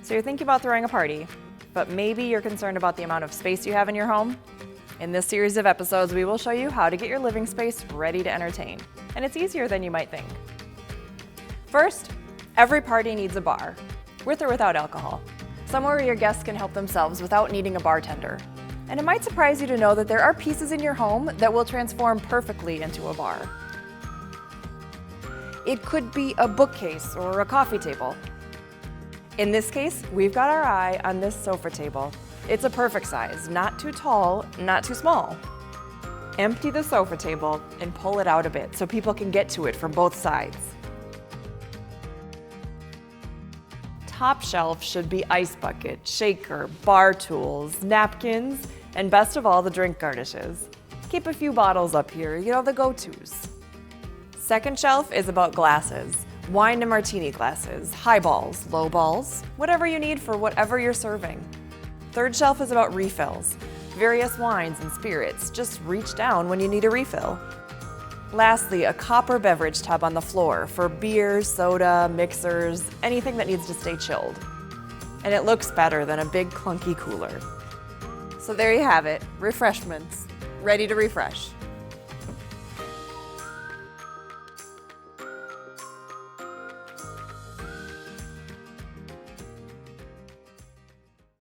So you're thinking about throwing a party, but maybe you're concerned about the amount of space you have in your home? In this series of episodes, we will show you how to get your living space ready to entertain. And it's easier than you might think. First, every party needs a bar, with or without alcohol. Somewhere where your guests can help themselves without needing a bartender. And it might surprise you to know that there are pieces in your home that will transform perfectly into a bar. It could be a bookcase or a coffee table. In this case, we've got our eye on this sofa table. It's a perfect size, not too tall, not too small. Empty the sofa table and pull it out a bit so people can get to it from both sides. Top shelf should be ice bucket, shaker, bar tools, napkins, and best of all, the drink garnishes. Keep a few bottles up here, the go-tos. Second shelf is about glasses. Wine and martini glasses, highballs, lowballs, whatever you need for whatever you're serving. Third shelf is about refills. Various wines and spirits, just reach down when you need a refill. Lastly, a copper beverage tub on the floor for beer, soda, mixers, anything that needs to stay chilled. And it looks better than a big clunky cooler. So there you have it, refreshments, ready to refresh.